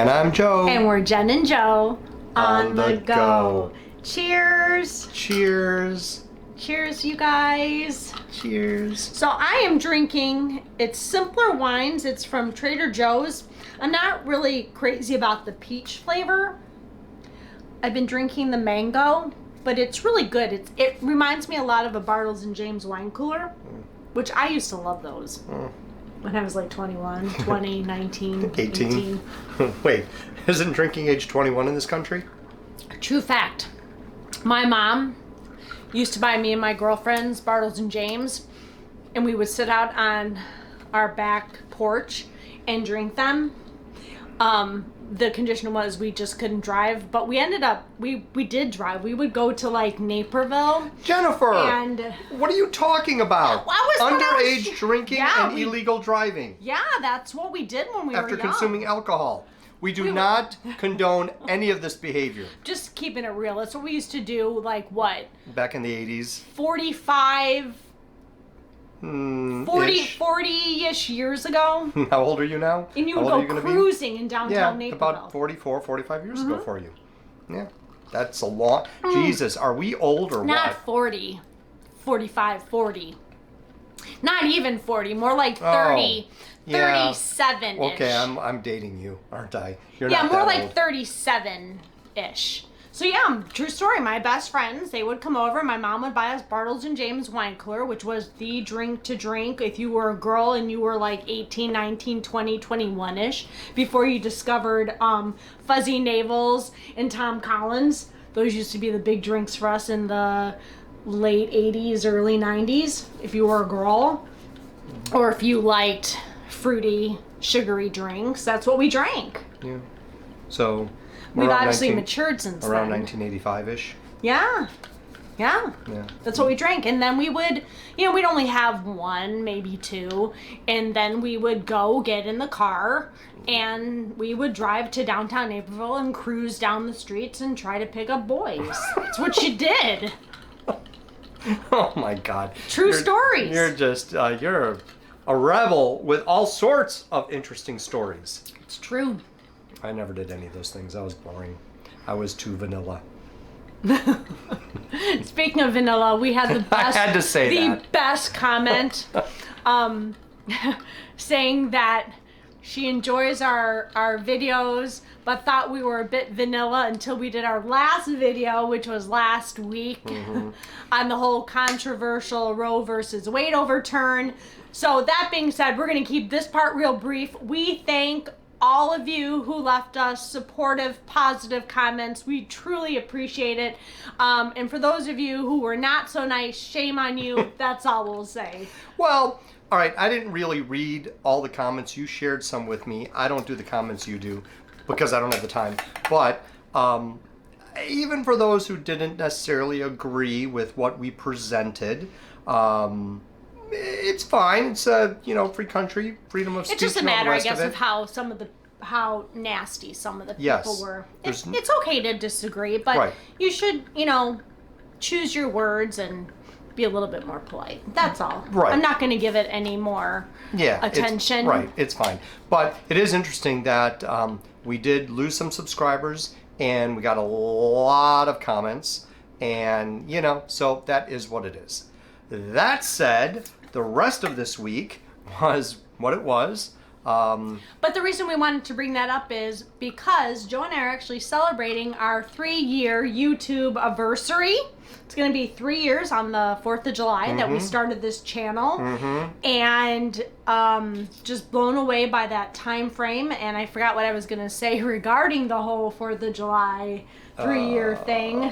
And I'm Joe. And we're Jen and Joe on the go. Cheers. Cheers. Cheers, you guys. Cheers. So I am drinking, it's Simpler Wines. It's from Trader Joe's. I'm not really crazy about the peach flavor. I've been drinking the mango, but it's really good. It reminds me a lot of a Bartles and James wine cooler, which I used to love those. When I was like 21, 20, 19, 18. Wait, isn't drinking age 21 in this country? True fact. My mom used to buy me and my girlfriends Bartles and James, and we would sit out on our back porch and drink them. The condition was we just couldn't drive, but we ended up, we did drive. We would go to like Naperville. Jennifer, and what are you talking about? Underage drinking and illegal driving. Yeah, that's what we did when we were young. After consuming alcohol. We do not condone any of this behavior. Just keeping it real. That's what we used to do, like what? Back in the 80s? 40-ish years ago. How old are you now? And you would go cruising in downtown Naperville. About 44, 45 years ago for you. Yeah, that's a lot. Jesus, are we old or what? Not 40, 45, 40. Not even 40, more like 30. 37-ish. Okay, I'm dating you, aren't I? You're not more like old. 37-ish. So yeah, true story. My best friends, they would come over. My mom would buy us Bartles and James wine cooler, which was the drink to drink if you were a girl and you were like 18, 19, 20, 21-ish, before you discovered Fuzzy Navels and Tom Collins. Those used to be the big drinks for us in the late 80s, early 90s, if you were a girl. Or if you liked fruity, sugary drinks, that's what we drank. Yeah. So we've obviously matured since around then. 1985-ish. Yeah. That's what we drank. And then we would, we'd only have one, maybe two. And then we would go get in the car and we would drive to downtown Naperville and cruise down the streets and try to pick up boys. That's what you did. Oh my God. True stories. You're just, you're a rebel with all sorts of interesting stories. It's true. I never did any of those things. I was boring. I was too vanilla. Speaking of vanilla, we had the best, I had to say the best comment saying that she enjoys our videos, but thought we were a bit vanilla until we did our last video, which was last week, on the whole controversial Roe versus Wade overturn. So that being said, we're going to keep this part real brief. We thank all of you who left us supportive, positive comments. We truly appreciate it. And for those of you who were not so nice, shame on you. That's all we'll say. Well, all right, I didn't really read all the comments. You shared some with me. I don't do the comments you do because I don't have the time. But even for those who didn't necessarily agree with what we presented, it's fine. It's a free country, freedom of speech. It's just a matter, I guess, of how nasty some of the people were. It's okay to disagree, but you should, choose your words and be a little bit more polite. That's all. Right. I'm not going to give it any more attention. It's fine. But it is interesting that we did lose some subscribers and we got a lot of comments, and so that is what it is. That said, the rest of this week was what it was. But the reason we wanted to bring that up is because Joe and I are actually celebrating our 3-year YouTube anniversary. It's going to be 3 years on the 4th of July that we started this channel. And just blown away by that time frame. And I forgot what I was going to say regarding the whole 4th of July 3-year thing.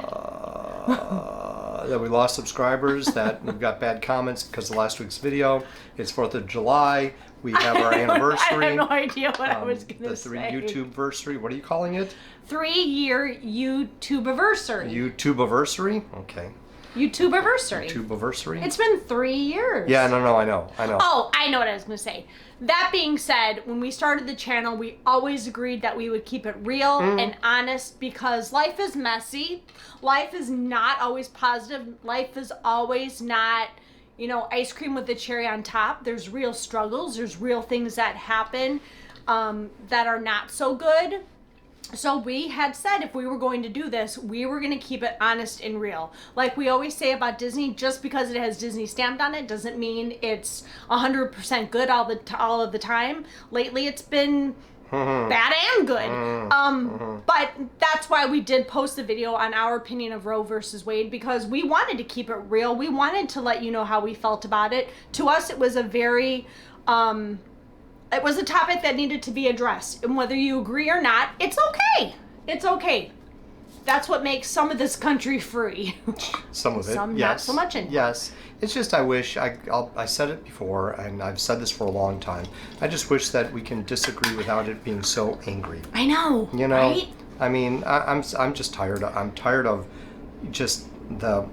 That we lost subscribers, that we've got bad comments because of last week's video. It's 4th of July. We have our anniversary. I have no idea what I was going to say. The 3 YouTube-versary. What are you calling it? 3-year YouTube-aversary. YouTube-aversary? Okay. YouTube-aversary. YouTube-aversary? It's been 3 years. Yeah, no, I know. Oh, I know what I was going to say. That being said, when we started the channel, we always agreed that we would keep it real and honest because life is messy. Life is not always positive. Life is always not, ice cream with the cherry on top. There's real struggles. There's real things that happen that are not so good. So we had said if we were going to do this, we were going to keep it honest and real. Like we always say about Disney, just because it has Disney stamped on it doesn't mean it's 100% good all of the time. Lately, it's been bad and good. But that's why we did post the video on our opinion of Roe versus Wade, because we wanted to keep it real. We wanted to let you know how we felt about it. To us, it was a very... it was a topic that needed to be addressed. And whether you agree or not, it's okay. It's okay. That's what makes some of this country free. Some of it, some yes. not so much anymore. Yes. It's just I wish, I said it before, and I've said this for a long time, I just wish that we can disagree without it being so angry. I know, You know? right? I mean, I'm just tired. I'm tired of just the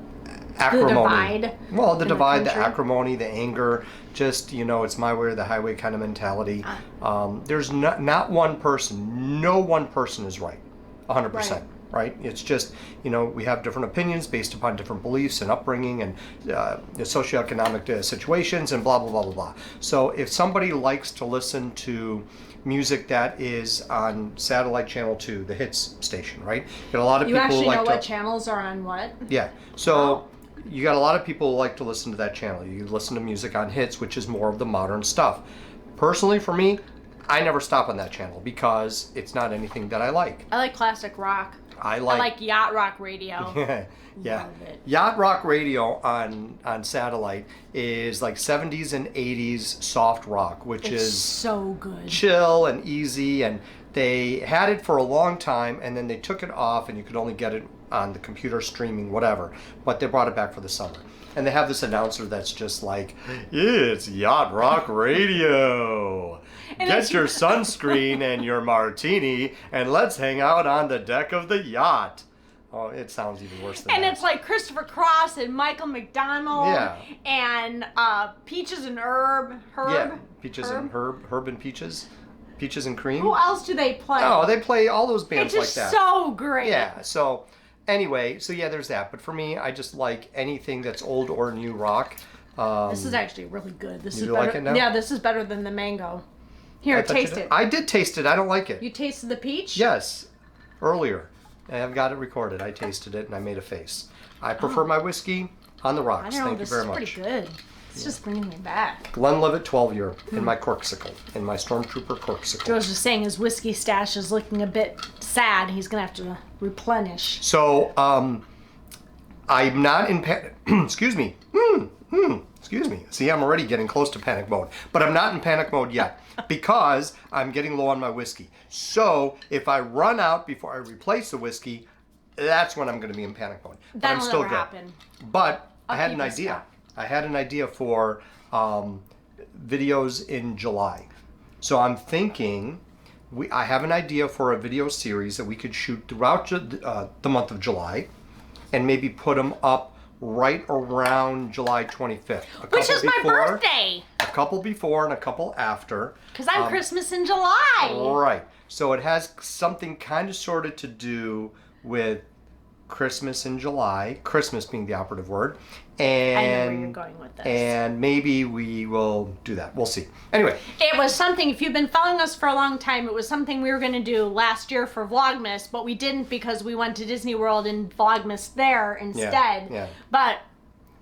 acrimony. The divide. Well, the in the divide, the country. acrimony, the anger, just, it's my way or the highway kind of mentality. There's not one person, no one person is right, 100%. Right? It's just, we have different opinions based upon different beliefs and upbringing and socioeconomic situations and blah, blah, blah, blah, blah. So if somebody likes to listen to music that is on satellite channel 2, the hits station, right? You got a lot of people actually who like know what channels are on what? Yeah. So you got a lot of people who like to listen to that channel. You listen to music on hits, which is more of the modern stuff. Personally, for me, I never stop on that channel because it's not anything that I like. I like classic rock. I I like like yacht rock radio. yeah. Love it. Yacht rock radio on satellite is like 70s and 80s soft rock, which It's is so good. chill and easy, and they had it for a long time and then they took it off and you could only get it on the computer streaming, whatever, but they brought it back for the summer. And they have this announcer that's just like, it's yacht rock radio. Get your sunscreen and your martini and let's hang out on the deck of the yacht. Oh, it sounds even worse than And that. it's like Christopher Cross and Michael McDonald and Peaches and Herb. Yeah, Peaches and Herb and Peaches. Peaches and Cream. Who else do they play? Oh, they play all those bands it's like just that. so great. Yeah, so anyway, there's that. But for me, I just like anything that's old or new rock. This is actually really good. This is do better. like it now? Yeah, this is better than the mango. Here, I thought you taste did. it. I did taste it. I don't like it. You tasted the peach? Yes, earlier. I've got it recorded. I tasted it and I made a face. I prefer my whiskey on the rocks. I don't know. Thank you This very is much. pretty good. It's just bringing me back. Glenlivet 12 year in my corksicle, in my Stormtrooper corksicle. Joe's just saying his whiskey stash is looking a bit sad. He's gonna have to replenish. So, I'm not in panic. Excuse me. Excuse me. See, I'm already getting close to panic mode. But I'm not in panic mode yet because I'm getting low on my whiskey. So, if I run out before I replace the whiskey, that's when I'm going to be in panic mode. But That'll I'm still never good. happen. But I had keep an this idea. up. I had an idea for videos in July. So I'm thinking, I have an idea for a video series that we could shoot throughout the month of July and maybe put them up right around July 25th. Which is my birthday. A couple before and a couple after. Because I'm Christmas in July. Right. So it has something kind of sort of to do with Christmas in July, Christmas being the operative word. And, I know where you're going with this. And maybe we will do that. We'll see. Anyway. It was something, if you've been following us for a long time, it was something we were going to do last year for Vlogmas, but we didn't because we went to Disney World and Vlogmas there instead. Yeah. But,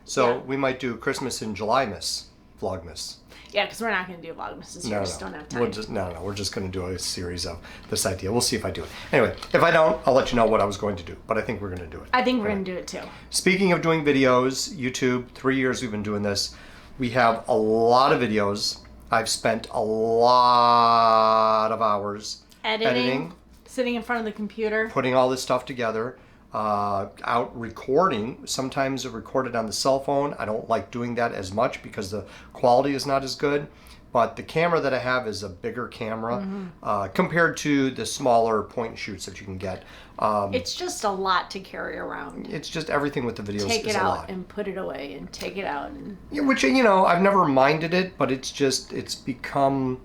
So we might do Christmas in July, Vlogmas. yeah, because we're not going to do Vlogmas this year. We just don't have time. We're just going to do a series of this idea. We'll see if I do it. Anyway, if I don't, I'll let you know what I was going to do. But I think we're going to do it. I think we're going to do it too. Speaking of doing videos, YouTube, 3 years we've been doing this. We have a lot of videos. I've spent a lot of hours editing, sitting in front of the computer. putting all this stuff together, out recording. Sometimes I record it on the cell phone. I don't like doing that as much because the quality is not as good. But the camera that I have is a bigger camera compared to the smaller point and shoots that you can get. It's just a lot to carry around. It's just everything with the videos Take is it a out lot. and put it away and take it out. And Yeah, which, I've never minded it, but it's become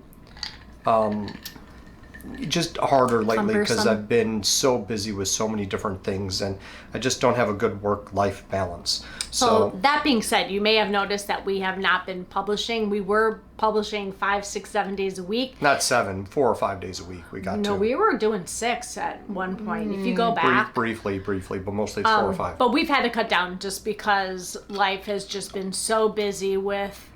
just harder lately because Cumbersome. I've been so busy with so many different things, and I just don't have a good work-life balance. So that being said, you may have noticed that we have not been publishing. We were publishing 5, 6, 7 days a week. Not 7, 4 or 5 days a week. We got No, to. we were doing 6 at one point. If you go back. Briefly, but mostly it's 4 or 5. But we've had to cut down just because life has just been so busy with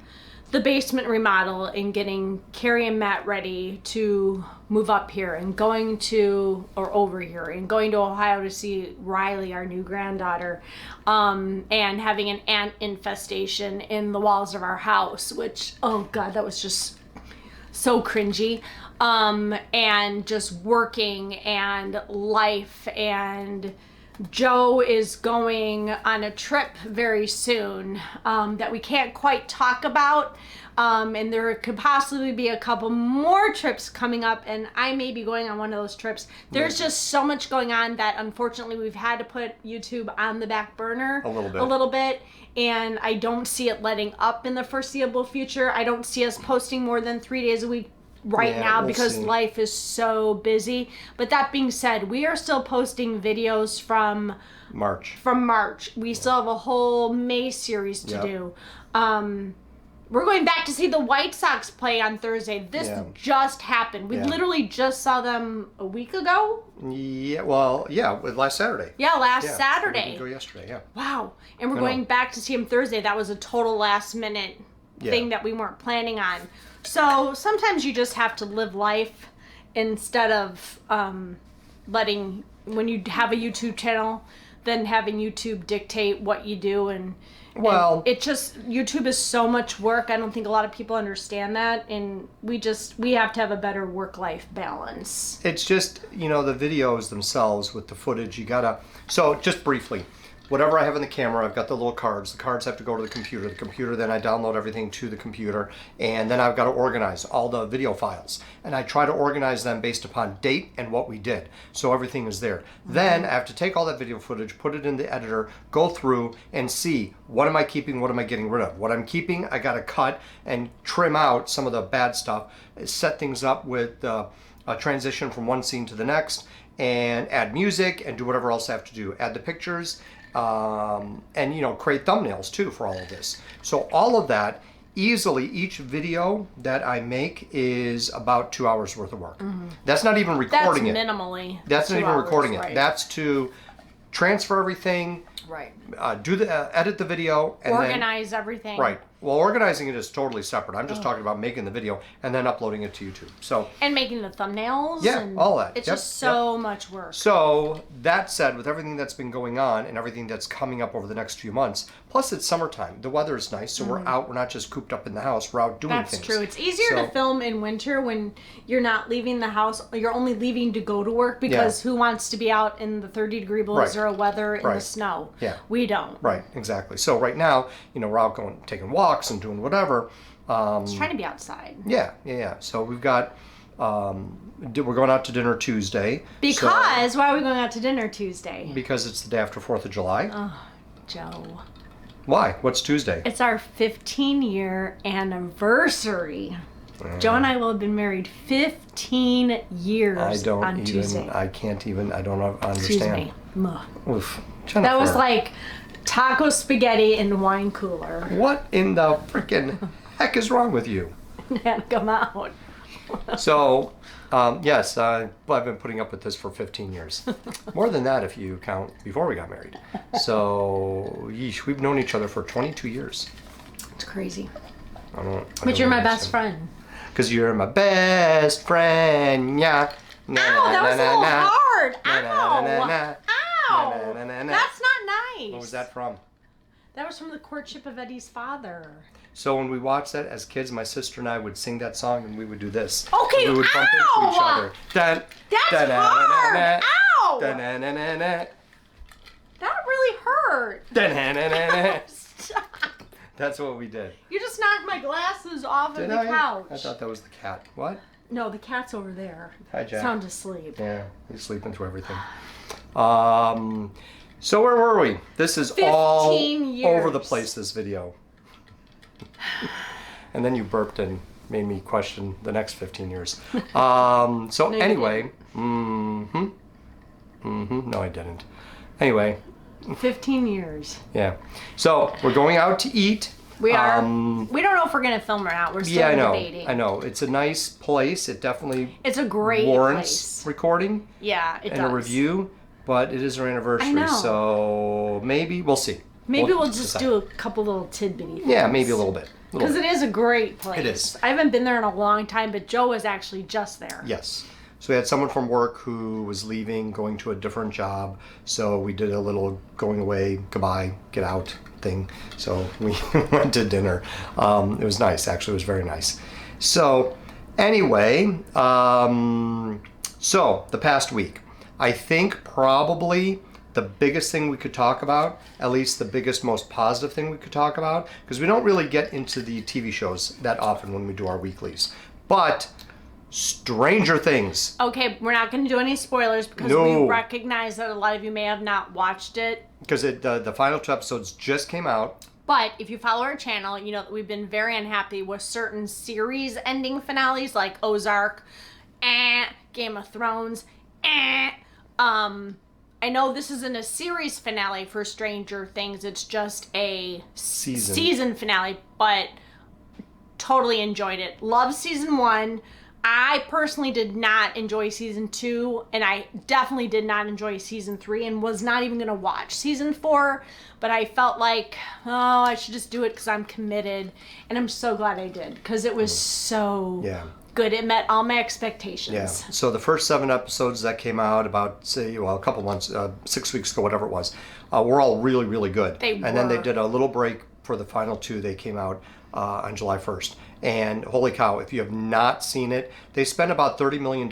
the basement remodel and getting Carrie and Matt ready to move up here and going to, or over here, and going to Ohio to see Riley, our new granddaughter, and having an ant infestation in the walls of our house, which, oh God, that was just so cringy. And just working and life, and Joe is going on a trip very soon that we can't quite talk about, and there could possibly be a couple more trips coming up, and I may be going on one of those trips. There's just so much going on that unfortunately we've had to put YouTube on the back burner a little bit, and I don't see it letting up in the foreseeable future. I don't see us posting more than 3 days a week now because life is so busy. But that being said, we are still posting videos from March. We still have a whole May series to do. We're going back to see the White Sox play on Thursday. This just happened. We literally just saw them a week ago. Last Saturday. Saturday. We didn't go yesterday, Wow. And we're going back to see them Thursday. That was a total last minute thing that we weren't planning on. So sometimes you just have to live life instead of letting, when you have a YouTube channel, then having YouTube dictate what you do. And it just, YouTube is so much work. I don't think a lot of people understand that. And we have to have a better work-life balance. It's just, the videos themselves with the footage, so just briefly, whatever I have in the camera, I've got the little cards. The cards have to go to the computer, then I download everything to the computer, and then I've got to organize all the video files. And I try to organize them based upon date and what we did, so everything is there. Then I have to take all that video footage, put it in the editor, go through and see what am I keeping, what am I getting rid of. What I'm keeping, I got to cut and trim out some of the bad stuff, set things up with a transition from one scene to the next, and add music and do whatever else I have to do. Add the pictures, and create thumbnails too for all of this. So all of that, easily each video that I make is about 2 hours worth of work. That's not even recording it. That's minimally. That's not even recording it. That's to transfer everything, edit the video, and organize everything. Right. Well, organizing it is totally separate. I'm just talking about making the video and then uploading it to YouTube. So and making the thumbnails. And all that. It's just so much work. So that said, with everything that's been going on and everything that's coming up over the next few months, plus it's summertime. The weather is nice, so we're out. We're not just cooped up in the house. We're out doing things. That's true. It's easier to film in winter when you're not leaving the house. You're only leaving to go to work because who wants to be out in the 30-degree below zero weather in the snow? Yeah. We don't. Right, exactly. So right now, we're out taking walks and doing whatever. Just trying to be outside. Yeah. So we've got, we're going out to dinner Tuesday. Because, why are we going out to dinner Tuesday? Because it's the day after 4th of July. Oh, Joe. Why? What's Tuesday? It's our 15-year anniversary. Joe and I will have been married 15 years on Tuesday. I can't even, I don't understand. Excuse me. Oof. Jennifer. That was like taco spaghetti in wine cooler. What in the freaking heck is wrong with you? Had to come out. So, yes, I've been putting up with this for 15 years. More than that if you count before we got married. So, yeesh, we've known each other for 22 years. It's crazy. But you're my best friend. Because you're my best friend, yeah. Ow, that was a little hard. Ow. Ow. That's not nice. What was that from? That was from the courtship of Eddie's father. So when we watched that as kids, my sister and I would sing that song and we would do this. Okay, we would bump into each other. That's hard. Ow. That really hurt. Stop. That's what we did. You just knocked my glasses off of the couch. I thought that was the cat. What? No, the cat's over there. Hi, Jack. Sound asleep. Yeah, he's sleeping through everything. So where were we? This is all over the place, this video. And then you burped and made me question the next 15 years. So No, you anyway, no, I didn't. Anyway, 15 years. yeah. So we're going out to eat. We are. We don't know if we're going to film or not. We're still Yeah, I know. debating. I know. It's a nice place. It definitely It's a great warrants place. recording Yeah, it and does. a review, but it is our anniversary, I know. so maybe we'll see. Maybe we'll just decide. do a couple little tidbitty things. Yeah, maybe a little bit. Because it is a great place. It is. I haven't been there in a long time, but Joe was actually just there. Yes. So we had someone from work who was leaving, going to a different job. So we did a little going away, goodbye, get out thing. So we went to dinner. It was nice, actually. It was very nice. So anyway, so the past week, I think probably the biggest thing we could talk about, at least the biggest, most positive thing we could talk about, because we don't really get into the TV shows that often when we do our weeklies. But Stranger Things. Okay, we're not going to do any spoilers because No. we recognize that a lot of you may have not watched it. Because the final 2 episodes just came out. But if you follow our channel, you know that we've been very unhappy with certain series ending finales like Ozark, Game of Thrones, I know this isn't a series finale for Stranger Things. It's just a season finale, but totally enjoyed it. Loved season 1. I personally did not enjoy season 2, and I definitely did not enjoy season 3 and was not even going to watch season 4, but I felt like, oh, I should just do it because I'm committed, and I'm so glad I did because it was so good. It met all my expectations. Yeah. So the first 7 episodes that came out about, say, well, a couple months, 6 weeks ago, whatever it was, were all really, really good. They and then they were. did a little break for the final 2. They came out on July 1st. And holy cow, if you have not seen it, they spent about $30 million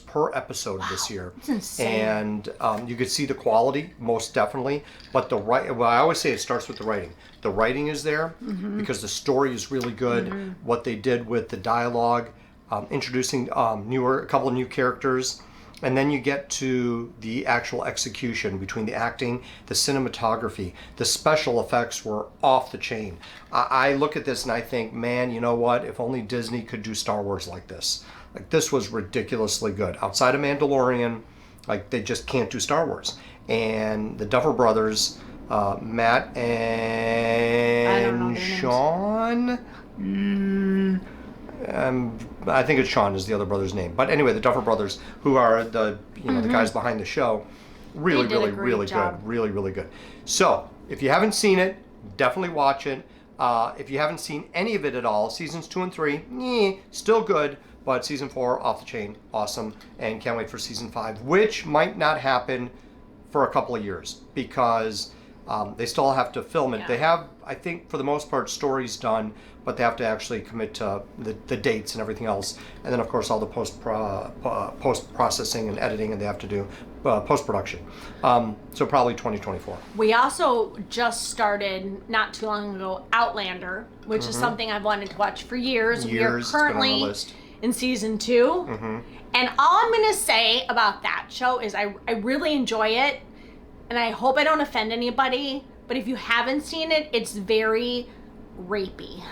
per episode this year. That's insane. And you could see the quality, most definitely. But well, I always say it starts with the writing. The writing is there because the story is really good. What they did with the dialogue, introducing a couple of new characters, and then you get to the actual execution between the acting, the cinematography, the special effects were off the chain. I look at this and I think, man, you know what? If only Disney could do Star Wars like this. Like, this was ridiculously good. Outside of Mandalorian, like, they just can't do Star Wars. And the Duffer Brothers, Matt I don't know and their names. Sean. I think it's Sean is the other brother's name. But anyway, the Duffer Brothers, who are the the guys behind the show, really, They did a really, great really job. good. Really, really good. So if you haven't seen it, definitely watch it. If you haven't seen any of it at all, seasons 2 and 3, still good. But season 4, off the chain, awesome. And can't wait for season 5, which might not happen for a couple of years because they still have to film it. Yeah. They have, I think, for the most part, stories done, but they have to actually commit to the dates and everything else. And then, of course, all the post-processing and editing, and they have to do post-production. So probably 2024. We also just started, not too long ago, Outlander, which is something I've wanted to watch for years. We are It's been on our currently list. in season 2. And all I'm going to say about that show is I really enjoy it, and I hope I don't offend anybody, but if you haven't seen it, it's very rapey.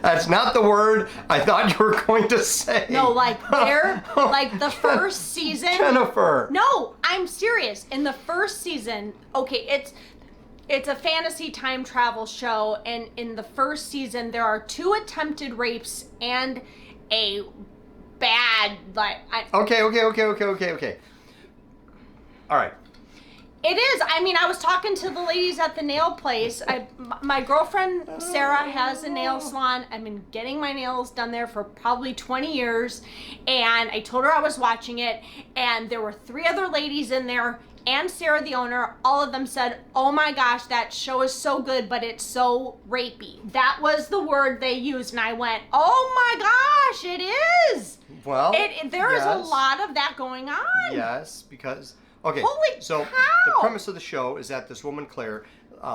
That's not the word I thought you were going to say. No, like the first season. Jennifer. No, I'm serious. In the first season, okay, it's a fantasy time travel show, and in the first season there are 2 attempted rapes and a bad Okay. All right. It is. I mean, I was talking to the ladies at the nail place. My girlfriend Sarah has a nail salon. I've been getting my nails done there for probably 20 years. And I told her I was watching it. And there were 3 other ladies in there and Sarah, the owner. All of them said, oh my gosh, that show is so good, but it's so rapey. That was the word they used. And I went, oh my gosh, it is. Well, There is a yes. lot of that going on. Yes, because... Okay, Holy so cow! the premise of the show is that this woman, Claire,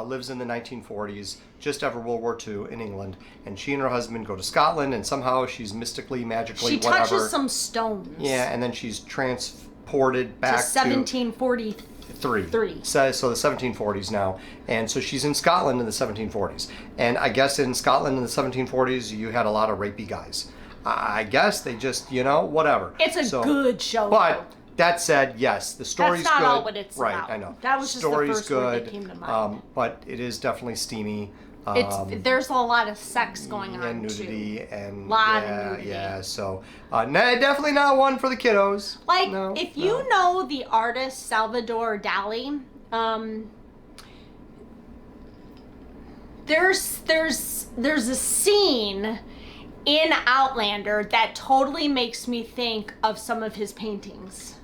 lives in the 1940s, just after World War II in England, and she and her husband go to Scotland, and somehow she's mystically, magically, She whatever. touches some stones. Yeah, and then she's transported back to 1743. Three. So the 1740s now. And so she's in Scotland in the 1740s. And I guess in Scotland in the 1740s, you had a lot of rapey guys. I guess they just, whatever. It's a good show. But that said, yes, the story's good. That's not all what it's right, about. I know. That was just story's the first good, word that came to mind. But it is definitely steamy. There's a lot of sex going on and nudity too. and of nudity. Yeah. So definitely not one for the kiddos. Like if you know the artist Salvador Dali, there's a scene in Outlander that totally makes me think of some of his paintings.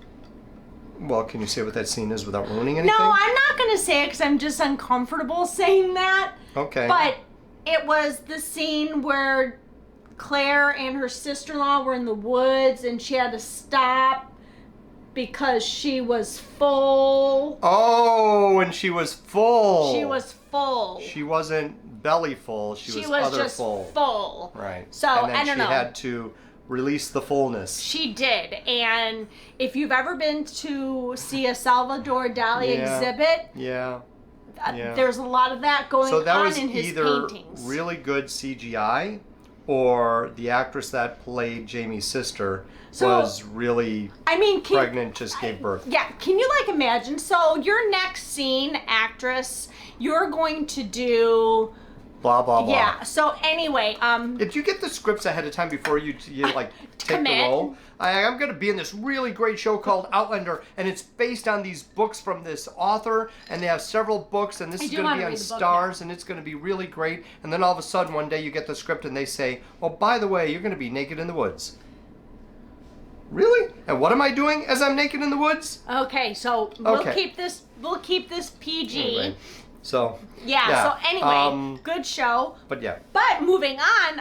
Well, can you say what that scene is without ruining anything? No, I'm not going to say it because I'm just uncomfortable saying that. Okay. But it was the scene where Claire and her sister-in-law were in the woods and she had to stop because she was full. Oh, and she was full. She was full. She wasn't belly full. She was other just full. Right. So, and then I don't know. She had to release the fullness. She did. And if you've ever been to see a Salvador Dali exhibit, there's a lot of that going on in his paintings. So that was either really good CGI or the actress that played Jamie's sister was really pregnant, just gave birth. Yeah, can you imagine? So your next scene, actress, you're going to do... Blah, blah, blah. Yeah, so anyway... Did you get the scripts ahead of time before you take the role? I'm going to be in this really great show called Outlander, and it's based on these books from this author, and they have several books, and this is going to be on Stars, and it's going to be really great. And then all of a sudden, one day you get the script, and they say, well, by the way, you're going to be naked in the woods. Really? And what am I doing as I'm naked in the woods? Okay, so we'll keep this PG. Anyway. So so anyway, good show. But moving on,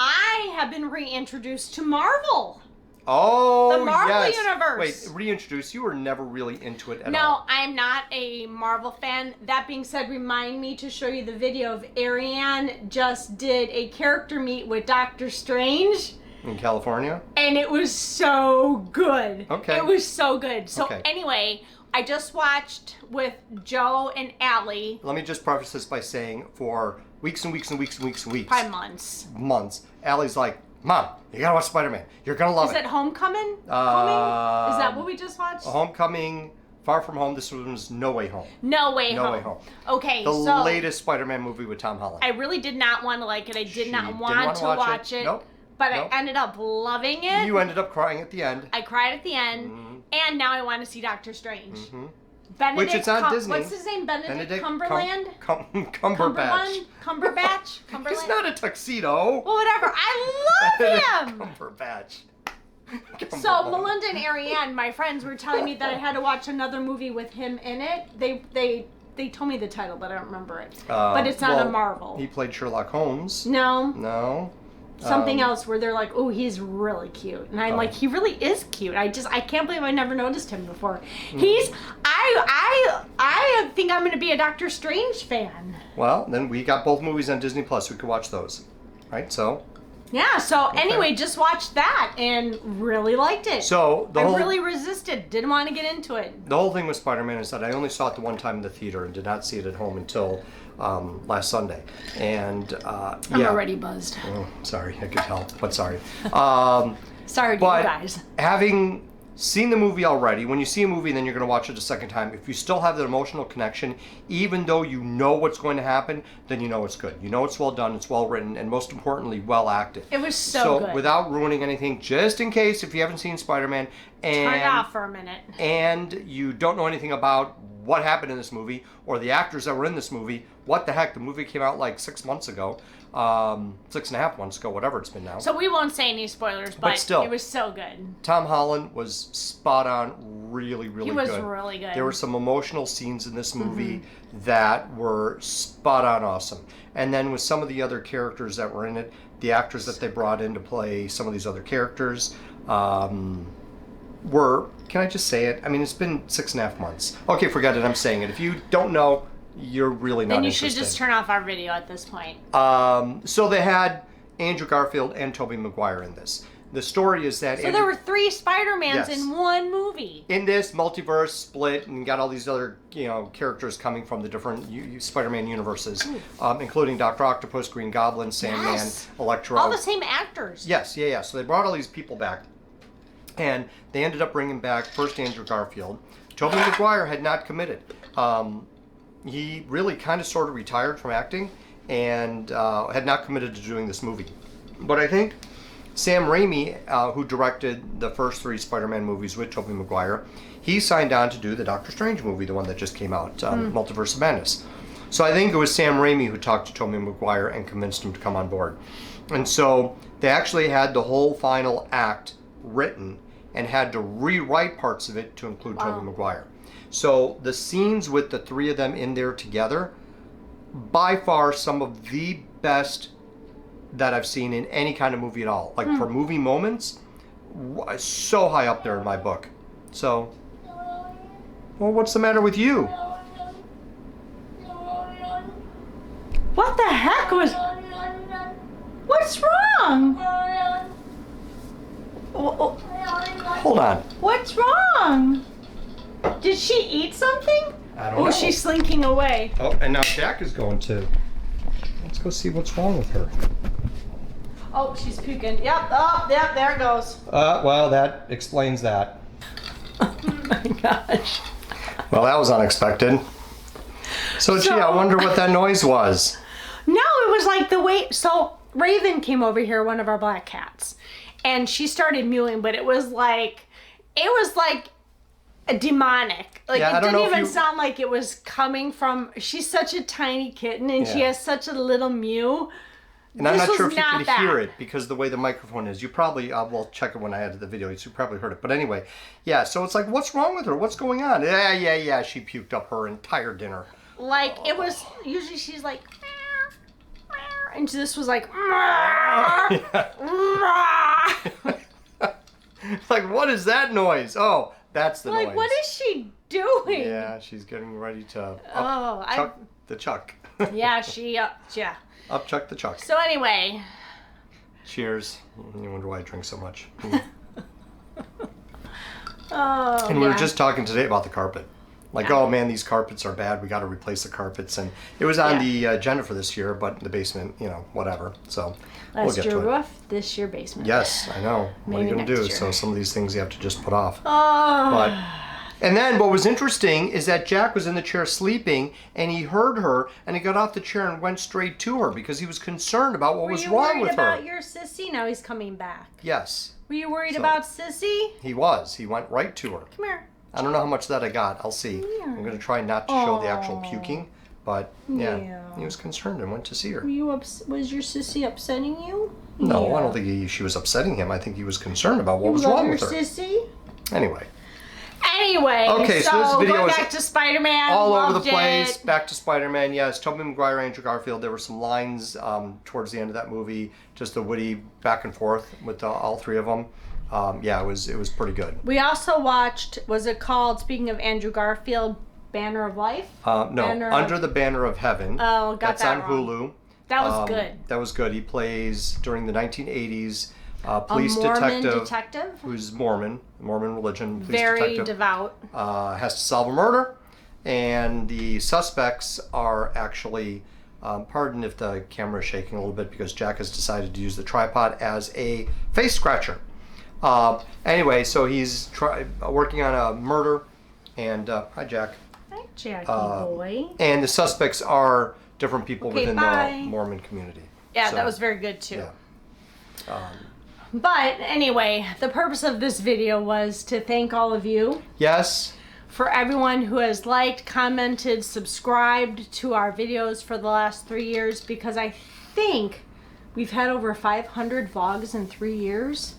I have been reintroduced to Marvel. Oh, the Marvel universe. Wait, reintroduced? You were never really into it at all. No, I'm not a Marvel fan. That being said, remind me to show you the video of Ariane just did a character meet with Doctor Strange. In California? And it was so good. Okay. It was so good. So anyway, I just watched with Joe and Allie. Let me just preface this by saying for weeks and weeks and weeks and weeks and weeks. Probably months. Allie's like, Mom, you gotta watch Spider-Man. You're gonna love it. Is it Homecoming? Is that what we just watched? Homecoming, Far From Home. This was No Way Home. No Way Home. Okay, the latest Spider-Man movie with Tom Holland. I really did not want to like it. I did not want to watch it. Nope. But I ended up loving it. You ended up crying at the end. I cried at the end. And now I want to see Doctor Strange. Benedict, which it's on Disney. What's his name? Benedict Cumberland? Cumberbatch. Cumberbatch? It's not a tuxedo. Well, whatever. I love him. Cumberbatch. So Melinda and Ariane, my friends, were telling me that I had to watch another movie with him in it. They told me the title, but I don't remember it. But it's not a Marvel. He played Sherlock Holmes. No. Something else where they're like, oh, he's really cute. And I'm like, he really is cute. I can't believe I never noticed him before. I think I'm going to be a Doctor Strange fan. Well, then we got both movies on Disney Plus. We could watch those. Right? So... Yeah, so anyway, just watched that and really liked it. So I really resisted, didn't want to get into it. The whole thing with Spider-Man is that I only saw it the one time in the theater and did not see it at home until last Sunday. And I'm already buzzed. Oh, sorry, I could tell, but sorry. Sorry to you guys. Having seen the movie already, when you see a movie and then you're going to watch it a second time, if you still have that emotional connection, even though you know what's going to happen, then you know it's good. You know it's well done, it's well written, and most importantly, well acted. It was so good. So without ruining anything, just in case if you haven't seen Spider-Man and turn it off for a minute, and you don't know anything about what happened in this movie or the actors that were in this movie, what the heck, the movie came out like 6 months ago. 6.5 months ago, whatever it's been now. So we won't say any spoilers, but still, it was so good. Tom Holland was spot on, really, really good. He was really good. There were some emotional scenes in this movie that were spot on awesome. And then with some of the other characters that were in it, the actors that they brought in to play some of these other characters were, can I just say it? I mean, it's been 6.5 months. Okay, forget it, I'm saying it. If you don't know, you're really not Then you interested. should just turn off our video at this point. So they had Andrew Garfield and Tobey Maguire in this. the story is that So there were 3 Spider-Mans Yes. in one movie. in this multiverse split and got all these other characters coming from the different Spider-Man universes, including Dr. Octopus, Green Goblin, Sandman, Yes. Electro. All the same actors. Yes, yeah. So they brought all these people back, and they ended up bringing back first Andrew Garfield. Tobey Maguire had not committed. He really kind of sort of retired from acting and had not committed to doing this movie. But I think Sam Raimi, who directed the first 3 Spider-Man movies with Tobey Maguire, he signed on to do the Doctor Strange movie, the one that just came out, Multiverse of Madness. So I think it was Sam Raimi who talked to Tobey Maguire and convinced him to come on board. And so they actually had the whole final act written and had to rewrite parts of it to include Tobey Maguire. So the scenes with the 3 of them in there together, by far some of the best that I've seen in any kind of movie at all. Like for movie moments, so high up there in my book. So, well, what's the matter with you? What the heck was... What's wrong? Hold on. What's wrong? Did she eat something? I don't know. Oh, she's slinking away. Oh, and now Jack is going to. Let's go see what's wrong with her. Oh, she's puking. Yep, oh, yep, there it goes. Well, that explains that. Oh my gosh. Well, that was unexpected. So, gee, I wonder what that noise was. No, it was like the way... So, Raven came over here, one of our black cats, and she started mewing, but it was like a demonic. Like, Yeah, I it don't didn't know if even you- sound like it was coming from... She's such a tiny kitten, and she Yeah. has such a little mew. And I'm This not sure was if you not could that. hear it because the way the microphone is. You probably, we'll check it when I edit the video. So you probably heard it. But anyway, yeah, so it's like, what's wrong with her? What's going on? Yeah. She puked up her entire dinner. Like, it was... Usually she's like... "Meow, meow," and this was like... Like, what is that noise? Oh, that's the noise. Like, what is she doing? Yeah, she's getting ready to Oh, the chuck. Yeah, she... yeah. Up chuck the chuck. So anyway... Cheers. You wonder why I drink so much. Oh, And we were just talking today about the carpet. Like, oh man, these carpets are bad. We got to replace the carpets. And it was on the agenda for this year, but the basement, whatever. So we'll Last get year to it. roof, this year basement. Yes, I know. What are you Maybe going to do? next year. So some of these things you have to just put off. Oh. But and then what was interesting is that Jack was in the chair sleeping, and he heard her, and he got off the chair and went straight to her because he was concerned about what was wrong with Were you worried her. about your sissy? Now he's coming back. Yes, Were you worried So- about sissy? he was. He went right to her. Come here. I don't know how much of that I got. I'll see. I'm going to try not to show the actual Aw. puking, but yeah, Yeah. he was concerned and went to see her. Were you was your sissy upsetting you? No, Yeah. I don't think she was upsetting him. I think he was concerned about what You was love wrong your with her. sissy? Anyway, Anyway, Okay, so this video going is back to Spider-Man. all over the loved place. it. Back to Spider-Man. Yes, Tobey Maguire, Andrew Garfield. There were some lines towards the end of that movie, just the witty back and forth with all 3 of them. Yeah, it was pretty good. We also watched, was it called, speaking of Andrew Garfield, Banner of Life? No, Banner Under the Banner of Heaven. Oh, got That's that on wrong. Hulu. That was good. That was good. He plays during the 1980s police A Mormon detective who's Mormon religion. Police Very detective. devout. Has to solve a murder, and the suspects are actually, pardon if the camera is shaking a little bit because Jack has decided to use the tripod as a face scratcher. Anyway, so he's working on a murder, and hi Jack. Hi, Jackie boy. And the suspects are different people Okay, within bye. the Mormon community. Yeah, So, that was very good too. Yeah. But anyway, the purpose of this video was to thank all of you Yes. for everyone who has liked, commented, subscribed to our videos for the last 3 years, because I think we've had over 500 vlogs in 3 years.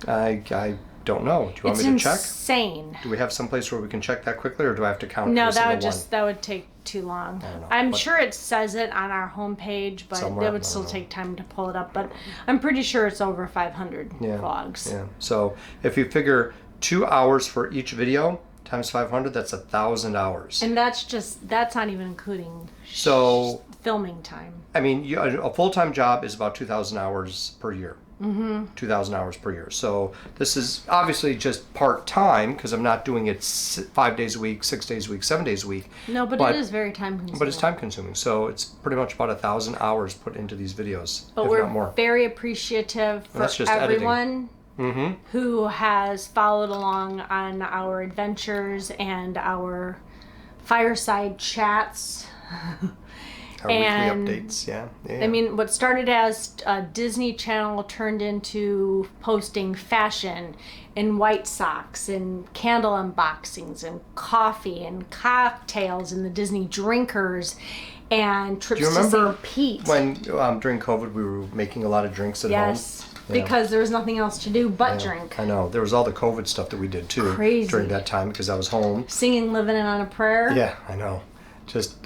I don't know. Do you want It's me to check? insane. Do we have some place where we can check that quickly, or do I have to count No, every that single would one? that would take too long. I don't know, I'm but- sure it says it on our homepage, but Somewhere, it I would don't still know. take time to pull it up. But I'm pretty sure it's over 500 vlogs. Yeah. So if you figure 2 hours for each video times 500, that's 1,000 hours. And that's not even including So filming time. I mean, a full-time job is about 2,000 hours per year. 2,000 hours per year. So this is obviously just part-time because I'm not doing it 5 days a week, 6 days a week, 7 days a week. No, but it is very time consuming. But it's time consuming. So it's pretty much about 1,000 hours put into these videos, but if we're not more. very appreciative for that's just everyone who has followed along on our adventures and our fireside chats. Our weekly updates, yeah. I mean, what started as a Disney Channel turned into posting fashion and White Sox and candle unboxings and coffee and cocktails and the Disney drinkers and trips Do you to remember St. Pete. when during COVID we were making a lot of drinks at Yes, home? because there was nothing else to do but drink. I know. There was all the COVID stuff that we did too Crazy. during that time because I was home. Singing Living It on a Prayer. Yeah, I know.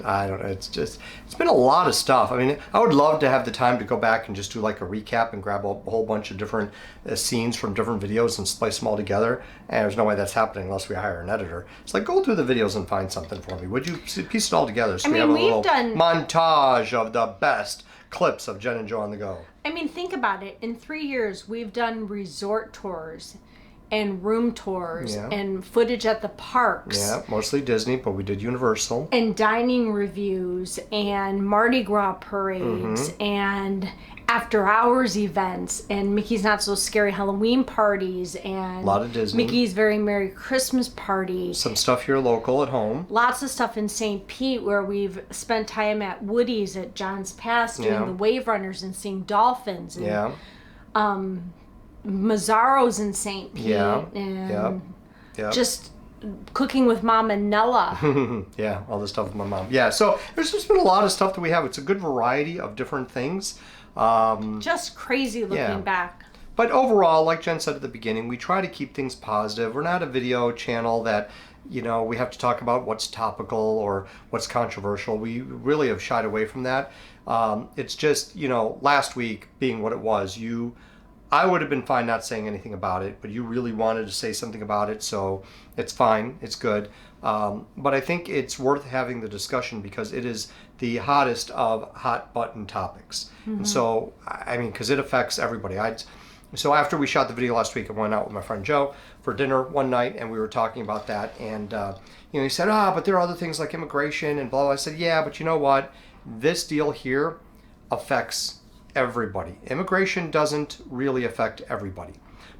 I don't know. It's been a lot of stuff. I mean, I would love to have the time to go back and just do like a recap and grab a whole bunch of different scenes from different videos and splice them all together. And there's no way that's happening unless we hire an editor. It's like, go through the videos and find something for me. Would you piece it all together? So we have a little montage of the best clips of Jen and Joe on the go. I mean, think about it. In 3 years, we've done resort tours and room tours and footage at the parks. Yeah, mostly Disney, but we did Universal. And dining reviews and Mardi Gras parades and after hours events and Mickey's Not So Scary Halloween parties and A lot of Disney. Mickey's Very Merry Christmas party. Some stuff here local at home. Lots of stuff in St. Pete where we've spent time at Woody's at John's Pass doing the wave runners and seeing dolphins. And, Mazzaro's in St. Pete and just cooking with Mom and Nella. Yeah, all the stuff with my mom. Yeah, so there's just been a lot of stuff that we have. It's a good variety of different things. Just crazy looking back. But overall, like Jen said at the beginning, we try to keep things positive. We're not a video channel that, you know, we have to talk about what's topical or what's controversial. We really have shied away from that. It's just, you know, last week being what it was, I would have been fine not saying anything about it, but you really wanted to say something about it, so it's fine, it's good. But I think it's worth having the discussion because it is the hottest of hot button topics. And so, I mean, because it affects everybody. So after we shot the video last week, I went out with my friend Joe for dinner one night, and we were talking about that. And, you know, he said, but there are other things like immigration and blah, blah. I said, yeah, but you know what? This deal here affects everybody. Immigration doesn't really affect everybody.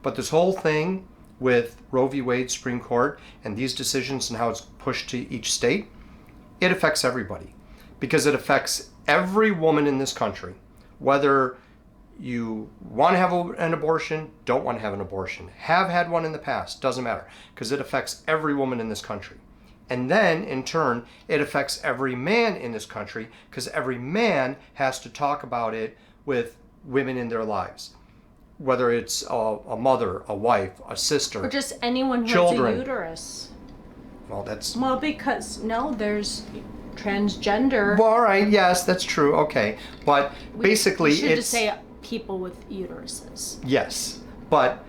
But this whole thing with Roe v. Wade, Supreme Court, and these decisions and how it's pushed to each state, it affects everybody. Because it affects every woman in this country, whether you want to have an abortion, don't want to have an abortion, have had one in the past, doesn't matter, because it affects every woman in this country. And then, in turn, it affects every man in this country, because every man has to talk about it with women in their lives, whether it's a mother, a wife, a sister, or just anyone who children. has a uterus. Well, because there's transgender. Well, all right, yes, that's true. Okay, but basically, we should just say people with uteruses. Yes, but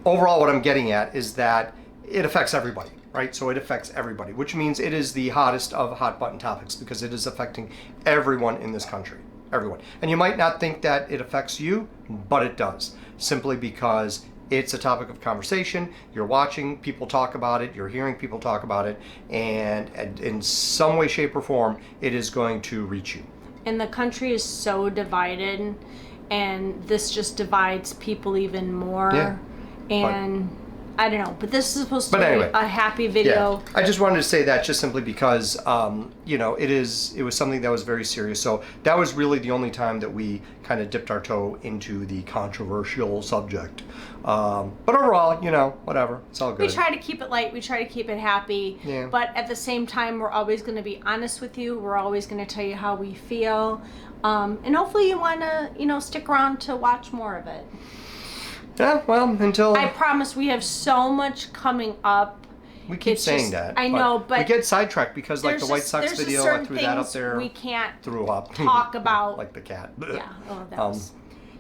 overall, what I'm getting at is that it affects everybody. Right, so it affects everybody, which means it is the hottest of hot button topics because it is affecting everyone in this country. Everyone. And you might not think that it affects you, but it does. Simply because it's a topic of conversation. You're watching people talk about it. You're hearing people talk about it. And in some way, shape, or form, it is going to reach you. And the country is so divided. And this just divides people even more. Yeah. And I don't know, but this is supposed to be a happy video. Yeah. I just wanted to say that just simply because, you know, it was something that was very serious. So that was really the only time that we kind of dipped our toe into the controversial subject. But overall, you know, whatever. It's all good. We try to keep it light. We try to keep it happy. Yeah. But at the same time, we're always going to be honest with you. We're always going to tell you how we feel. And hopefully you want to, you know, stick around to watch more of it. Yeah, well, until... I promise we have so much coming up. We keep saying that. I know, but... we get sidetracked because, like, the White Sox video, I threw that up there. We can't threw up. talk about. Like the cat. Yeah, that was...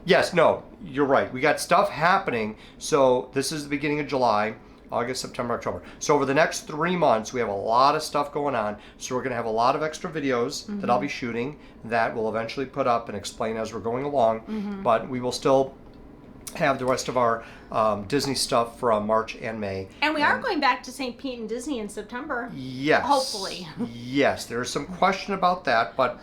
Yes, no, you're right. We got stuff happening. So this is the beginning of July, August, September, October. So over the next 3 months, we have a lot of stuff going on. So we're going to have a lot of extra videos that I'll be shooting that we'll eventually put up and explain as we're going along. But we will still... have the rest of our Disney stuff from March and May. And we are going back to St. Pete and Disney in September. Yes. Hopefully. Yes, there is some question about that, but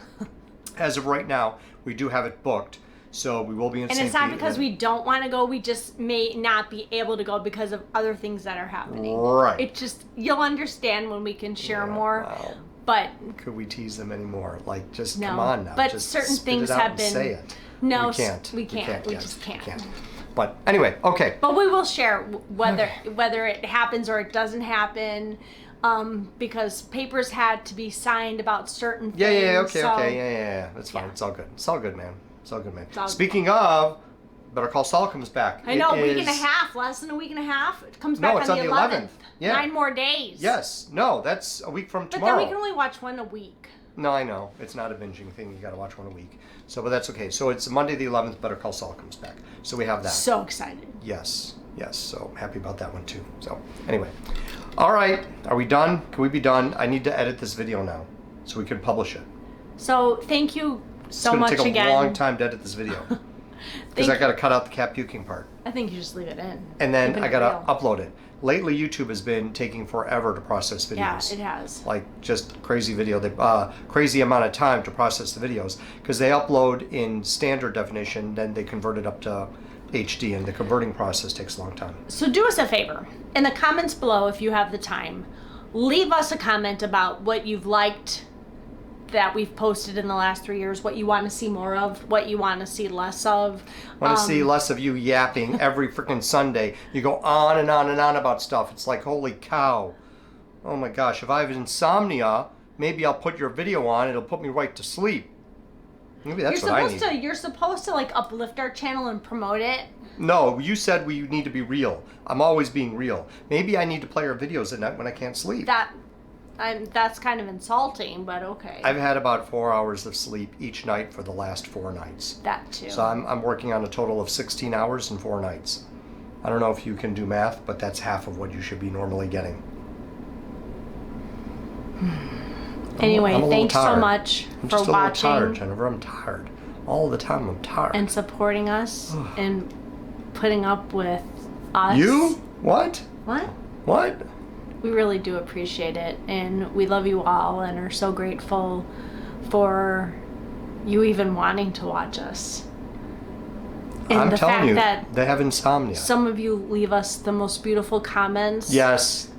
as of right now, we do have it booked. So we will be in St. Pete. And it's not because we don't want to go. We just may not be able to go because of other things that are happening. Right. It just, you'll understand when we can share more. Wow. But could we tease them anymore? Like, just no. come on now. But just certain spit things it out have and been. say it. No, we can't. We can't. We yes, just can't. We can't. But anyway, okay. But we will share whether it happens or it doesn't happen, because papers had to be signed about certain things. Yeah. Okay. So, Okay. Yeah. That's fine. Yeah. It's all good. It's all good, man. It's all good, man. all Speaking of, Better Call Saul comes back. I know, a week and a half, less than a week and a half. It comes back it's on the 11th. Yeah. 9 more days. Yes. No, that's a week from But tomorrow. then we can only watch one a week. No, I know. It's not a binging thing. You got to watch one a week. So, but that's okay. So it's Monday the 11th. Better Call Saul comes back. So we have that. So excited. Yes. So happy about that one too. So anyway, all right. Are we done? Can we be done? I need to edit this video now so we can publish it. So thank you so It's much going to take again. a long time to edit this video because I got to cut out the cat puking part. I think you just leave it in. And then Keep I it got real. to upload it. Lately, YouTube has been taking forever to process videos. Yeah, it has. Like just crazy video. They crazy amount of time to process the videos because they upload in standard definition, then they convert it up to HD, and the converting process takes a long time. So do us a favor. In the comments below, if you have the time, leave us a comment about what you've liked that we've posted in the last 3 years, what you want to see more of, what you want to see less of. I want to see less of you yapping every freaking Sunday. You go on and on and on about stuff. It's like, holy cow. Oh my gosh, if I have insomnia, maybe I'll put your video on. It'll put me right to sleep. Maybe that's what I need. You're supposed to like uplift our channel and promote it. No, you said we need to be real. I'm always being real. Maybe I need to play our videos at night when I can't sleep. That's kind of insulting, but okay. I've had about 4 hours of sleep each night for the last 4 nights. That too. So I'm working on a total of 16 hours and 4 nights. I don't know if you can do math, but that's half of what you should be normally getting. Anyway, I'm a little thanks so tired. much I'm for just a little watching tired, Jennifer. I'm tired. All the time I'm tired. and supporting us and putting up with us. You? What? What? What? We really do appreciate it, and we love you all and are so grateful for you even wanting to watch us. And I'm the telling fact you, that they have insomnia. some of you leave us the most beautiful comments. Yes,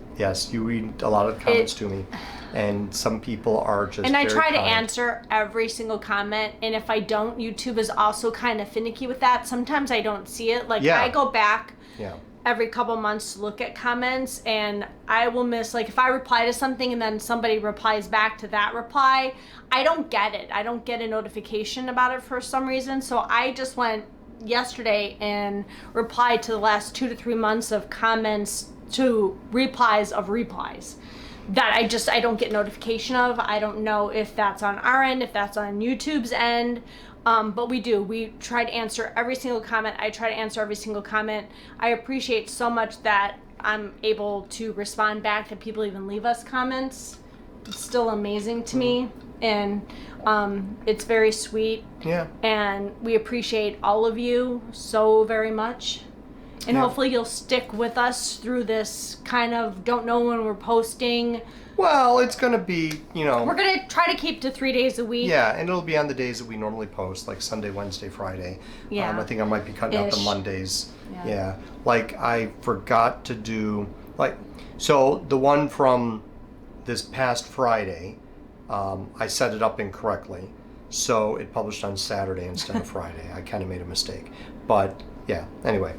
you read a lot of comments to me, and some people are just And I very try to kind. answer every single comment, and if I don't, YouTube is also kind of finicky with that. Sometimes I don't see it. Like, Yeah. I go back Yeah. every couple months to look at comments, and I will miss, like, if I reply to something and then somebody replies back to that reply, I don't get it. I don't get a notification about it for some reason. So I just went yesterday and replied to the last 2 to 3 months of comments to replies of replies that I don't get notification of. I don't know if that's on our end, if that's on YouTube's end. But we try to answer every single comment. I try to answer every single comment. I appreciate so much that I'm able to respond back to people even leave us comments. It's still amazing to me, and it's very sweet. Yeah. And we appreciate all of you so very much. And Yeah. hopefully you'll stick with us through this kind of don't know when we're posting. Well, it's going to be, We're going to try to keep to 3 days a week. Yeah, and it'll be on the days that we normally post, like Sunday, Wednesday, Friday. Yeah. I think I might be cutting out the Ish. Mondays. Yeah. Yeah. Like, I forgot to do, so the one from this past Friday, I set it up incorrectly. So it published on Saturday instead of Friday. I kind of made a mistake. But, yeah, anyway.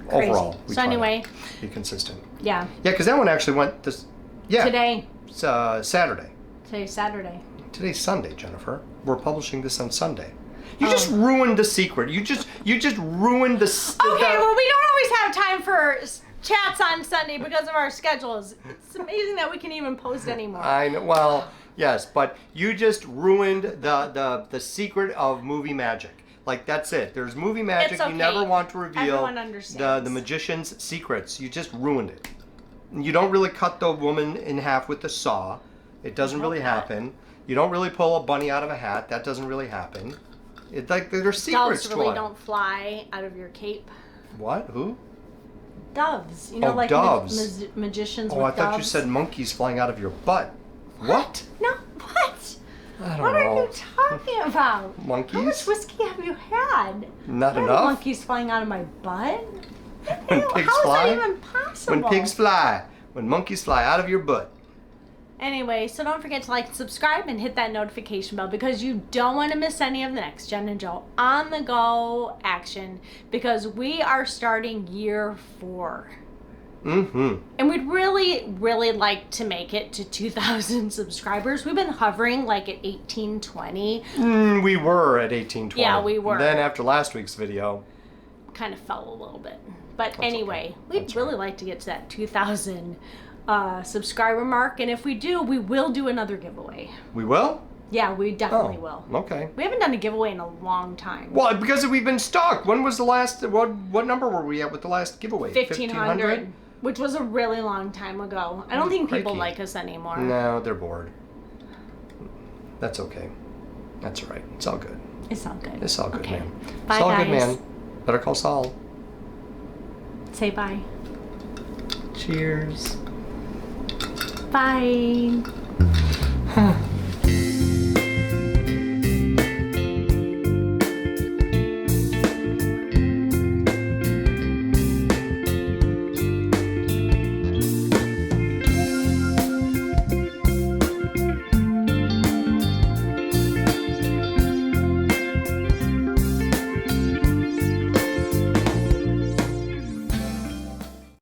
Crazy. Overall, we So try to anyway. be consistent. Yeah. Yeah, because that one actually went this, Today. It's Saturday. Today's Saturday. Today's Sunday, Jennifer. We're publishing this on Sunday. You just ruined the secret. You just ruined the. Okay, well, we don't always have time for chats on Sunday because of our schedules. It's amazing that we can even post anymore. I know. Well, yes, but you just ruined the secret of movie magic. Like, that's it. There's movie magic. It's okay. You never want to reveal Everyone understands. the magician's secrets. You just ruined it. You don't really cut the woman in half with the saw. It doesn't really happen. You don't really pull a bunny out of a hat. That doesn't really happen. There's secrets Doves to really it. don't fly out of your cape. What? Who? Doves. You know, Oh, like doves. magicians Oh, with I thought you doves. said monkeys flying out of your butt. What? No, what? I don't What know. are you talking about? Monkeys? How much whiskey have you had? Not What are enough? monkeys flying out of my butt? When Ew, pigs how fly? is that even possible? When pigs fly. When monkeys fly out of your butt. Anyway, so don't forget to like and subscribe and hit that notification bell because you don't want to miss any of the next Jen and Joe on the go action because we are starting year 4. Mm-hmm. And we'd really, really like to make it to 2,000 subscribers. We've been hovering like at 1820. We were at 1820. Yeah, we were. And then after last week's video. Kind of fell a little bit. But That's anyway, okay. we'd That's really right. like to get to that 2,000 subscriber mark. And if we do, we will do another giveaway. We will? Yeah, we definitely will. Okay. We haven't done a giveaway in a long time. Well, because we've been stuck. When was the last, what number were we at with the last giveaway? 1,500, which was a really long time ago. I don't think people crikey. like us anymore. No, they're bored. That's okay. That's all right. It's all good. It's all good. It's all good, Okay. man. Bye, it's all guys. good, man. Better call Saul. Say bye. Cheers. Bye.